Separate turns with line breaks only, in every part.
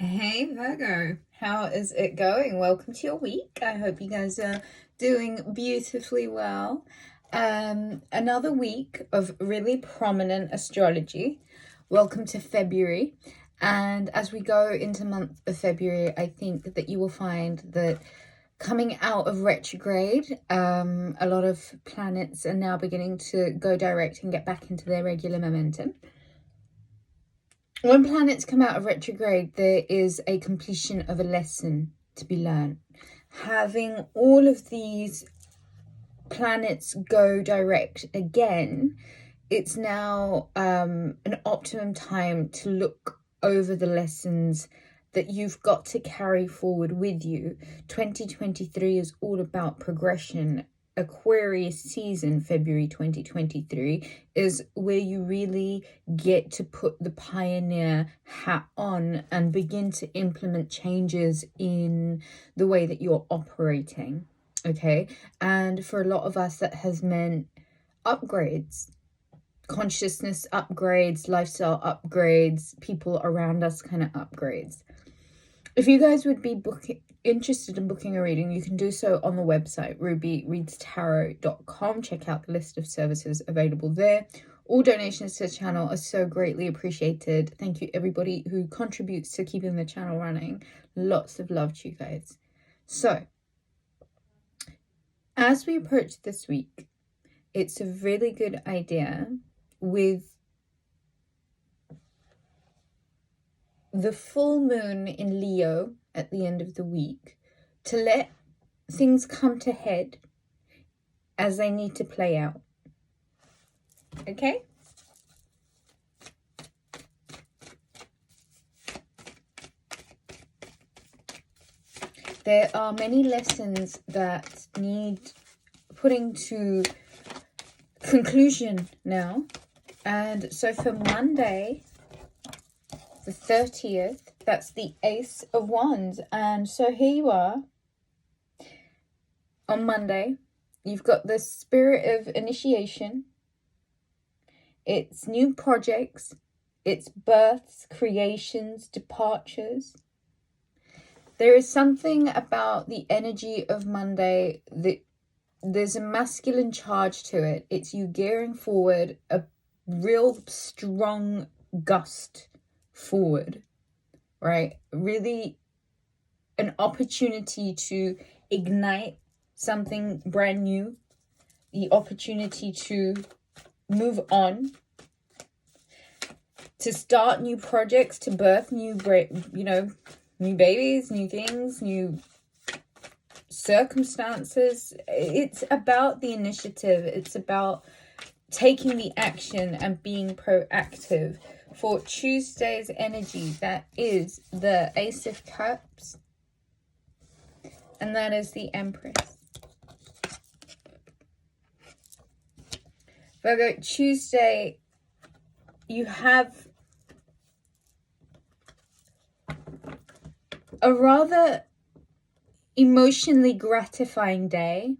Hey Virgo, how is it going? Welcome to your week. I hope you guys are doing beautifully well. Another week of really prominent astrology. Welcome to February. And as we go into the month of February, I think that you will find that coming out of retrograde, a lot of planets are now beginning to go direct and get back into their regular momentum. When planets come out of retrograde, there is a completion of a lesson to be learned. Having all of these planets go direct again, it's now an optimum time to look over the lessons that you've got to carry forward with you. 2023 is all about progression. Aquarius season, February 2023, is where you really get to put the pioneer hat on and begin to implement changes in the way that you're operating. Okay, and for a lot of us, that has meant upgrades, consciousness upgrades, lifestyle upgrades, people around us kind of upgrades. If you guys would be interested in booking a reading, you can do so on the website rubyreadstarot.com. Check out the list of services available there. All donations to the channel are so greatly appreciated. Thank you everybody who contributes to keeping the channel running. Lots of love to you guys. So as we approach this week, it's a really good idea with the full moon in Leo at the end of the week to let things come to head as they need to play out. Okay? There are many lessons that need putting to conclusion now. And so for Monday, the 30th, that's the Ace of Wands. And so here you are on Monday. You've got the spirit of initiation. It's new projects. It's births, creations, departures. There is something about the energy of Monday that there's a masculine charge to it. It's you gearing forward, a real strong gust forward, right? Really an opportunity to ignite something brand new, the opportunity to move on, to start new projects, to birth new babies, new things, new circumstances. It's about the initiative. It's about taking the action and being proactive. For Tuesday's energy, that is the Ace of Cups, and that is the Empress. Virgo, Tuesday, you have a rather emotionally gratifying day.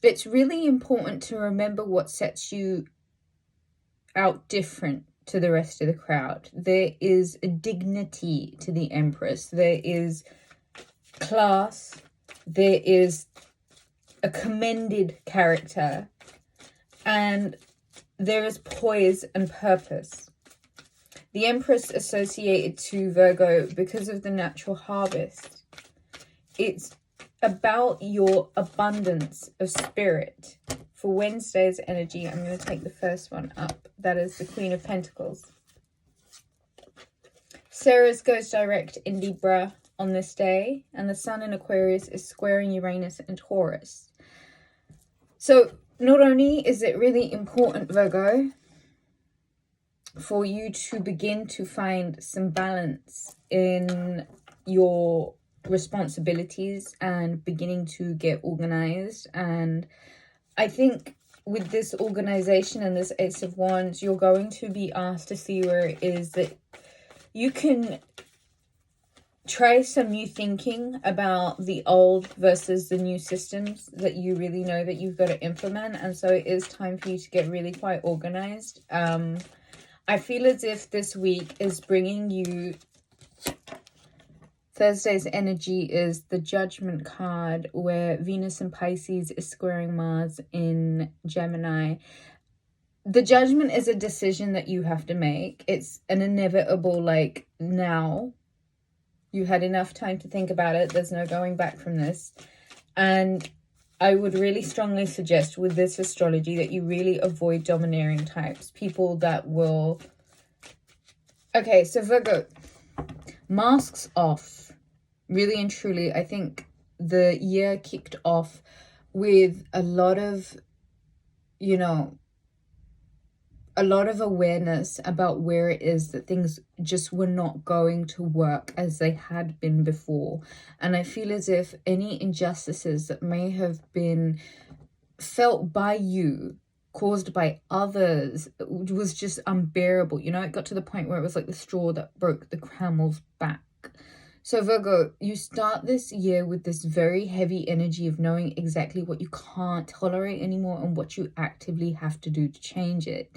It's really important to remember what sets you out different to the rest of the crowd. There is a dignity to the Empress. There is class. There is a commended character. And there is poise and purpose. The Empress associated to Virgo because of the natural harvest. It's about your abundance of spirit. For Wednesday's energy, I'm going to take the first one up. That is the Queen of Pentacles. Ceres goes direct in Libra on this day, and the Sun in Aquarius is squaring Uranus and Taurus. So not only is it really important, Virgo, for you to begin to find some balance in your responsibilities and beginning to get organized. And I think with this organization and this Ace of Wands, you're going to be asked to see where it is that you can try some new thinking about the old versus the new systems that you really know that you've got to implement. And so it is time for you to get really quite organized. I feel as if this week is bringing you... Thursday's energy is the Judgment card, where Venus in Pisces is squaring Mars in Gemini. The Judgment is a decision that you have to make. It's an inevitable, like, now. You had enough time to think about it. There's no going back from this. And I would really strongly suggest with this astrology that you really avoid domineering types. People that will... Okay, so Virgo, masks off. Really and truly, I think the year kicked off with a lot of, you know, a lot of awareness about where it is that things just were not going to work as they had been before. And I feel as if any injustices that may have been felt by you, caused by others, was just unbearable. You know, it got to the point where it was like the straw that broke the camel's back. So Virgo, you start this year with this very heavy energy of knowing exactly what you can't tolerate anymore and what you actively have to do to change it.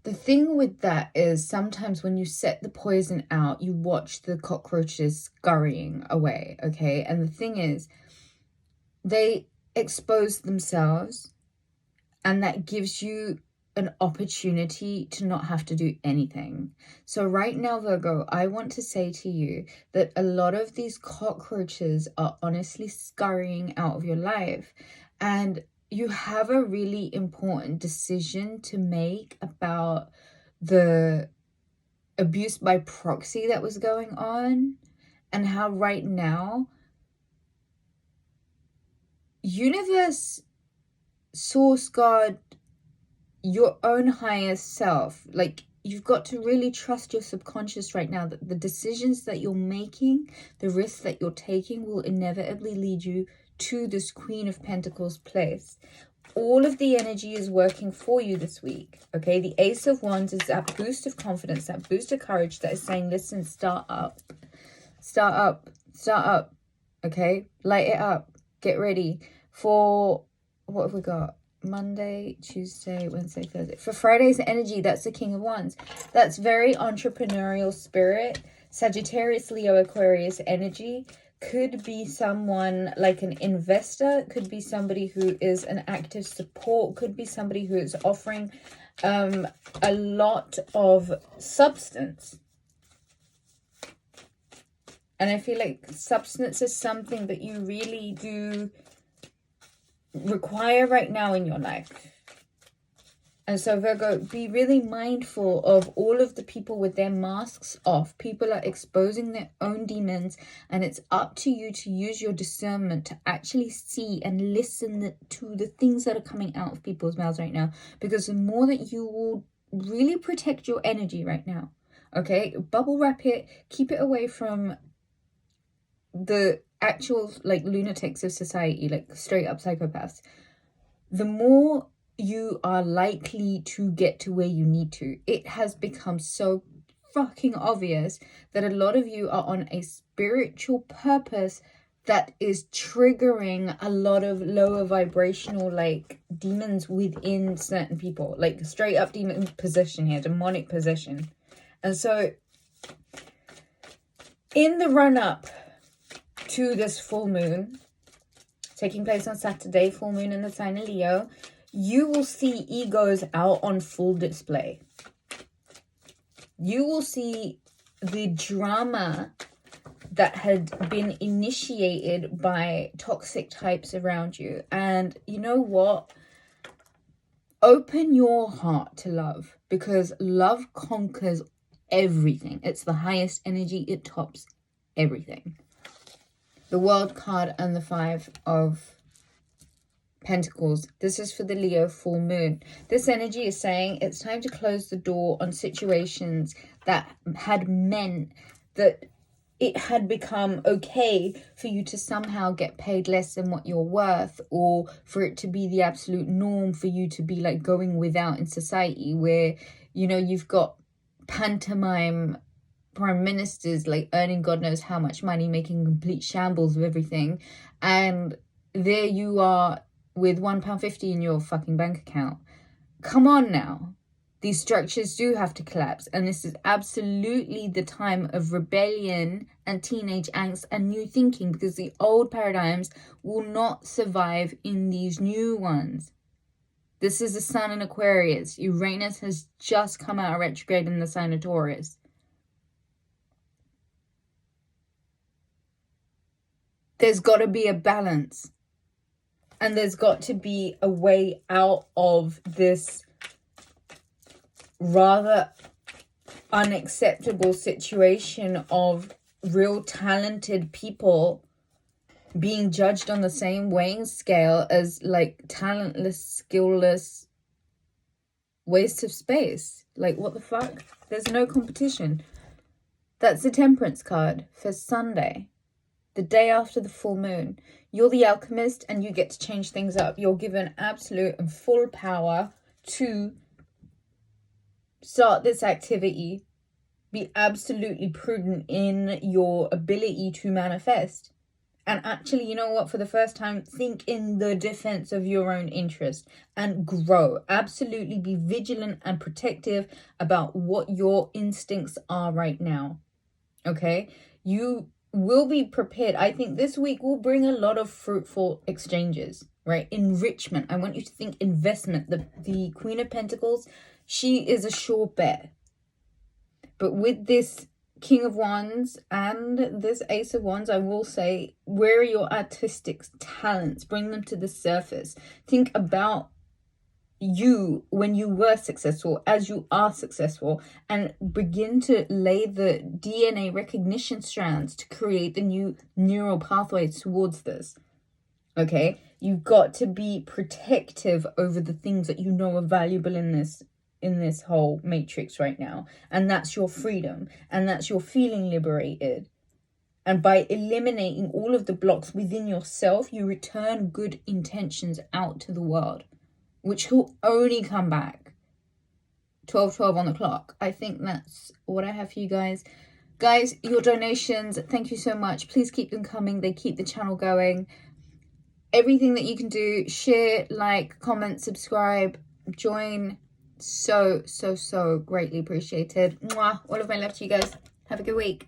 The thing with that is sometimes when you set the poison out, you watch the cockroaches scurrying away, okay? And the thing is, they expose themselves, and that gives you an opportunity to not have to do anything. So right now, Virgo, I want to say to you that a lot of these cockroaches are honestly scurrying out of your life, and you have a really important decision to make about the abuse by proxy that was going on, and how right now universe, source, God, your own higher self, like, you've got to really trust your subconscious right now that the decisions that you're making, the risks that you're taking, will inevitably lead you to this Queen of Pentacles place. All of the energy is working for you this week, okay? The Ace of Wands is that boost of confidence, that boost of courage that is saying, listen, start up, okay? Light it up, get ready for, what have we got? Monday, Tuesday, Wednesday, Thursday. For Friday's energy, that's the King of Wands. That's very entrepreneurial spirit. Sagittarius, Leo, Aquarius energy. Could be someone like an investor. Could be somebody who is an active support. Could be somebody who is offering a lot of substance. And I feel like substance is something that you really do require right now in your life. And so Virgo, be really mindful of all of the people with their masks off. People are exposing their own demons, and it's up to you to use your discernment to actually see and listen to the things that are coming out of people's mouths right now. Because the more that you will really protect your energy right now, okay, bubble wrap it, keep it away from the actual, like, lunatics of society, like straight up psychopaths, the more you are likely to get to where you need to. It has become so fucking obvious that a lot of you are on a spiritual purpose that is triggering a lot of lower vibrational, like, demons within certain people, like straight up demon possession here, demonic possession. And so in the run up to this full moon taking place on Saturday, full moon in the sign of Leo, you will see egos out on full display. You will see the drama that had been initiated by toxic types around you. And you know what? Open your heart to love, because love conquers everything. It's the highest energy. It tops everything. The World card and the Five of Pentacles. This is for the Leo full moon. This energy is saying it's time to close the door on situations that had meant that it had become okay for you to somehow get paid less than what you're worth, or for it to be the absolute norm for you to be like going without in society, where, you know, you've got pantomime prime ministers like earning God knows how much money, making complete shambles of everything, and there you are with £1.50 in your fucking bank account. Come on now. These structures do have to collapse, and this is absolutely the time of rebellion and teenage angst and new thinking, because the old paradigms will not survive in these new ones. This is the sun in Aquarius. Uranus has just come out of retrograde in the sign of Taurus. There's got to be a balance, and there's got to be a way out of this rather unacceptable situation of real talented people being judged on the same weighing scale as like talentless, skillless waste of space. Like, what the fuck? There's no competition. That's the Temperance card for Sunday, the day after the full moon. You're the alchemist and you get to change things up. You're given absolute and full power to start this activity. Be absolutely prudent in your ability to manifest. And actually, you know what? For the first time, think in the defense of your own interest and grow. Absolutely be vigilant and protective about what your instincts are right now. Okay? You will be prepared. I think this week will bring a lot of fruitful exchanges, right? Enrichment. I want you to think investment. The Queen of Pentacles, she is a sure bet. But with this King of Wands and this Ace of Wands, I will say, where are your artistic talents? Bring them to the surface. Think about you when you were successful, as you are successful, and begin to lay the DNA recognition strands to create the new neural pathways towards this. Okay? You've got to be protective over the things that you know are valuable in this whole matrix right now, and that's your freedom, and that's your feeling liberated. And by eliminating all of the blocks within yourself, you return good intentions out to the world, which will only come back. 12:12 on the clock. I think that's what I have for you guys. Guys, your donations, thank you so much. Please keep them coming. They keep the channel going. Everything that you can do, share, like, comment, subscribe, join. So greatly appreciated. Mwah. All of my love to you guys. Have a good week.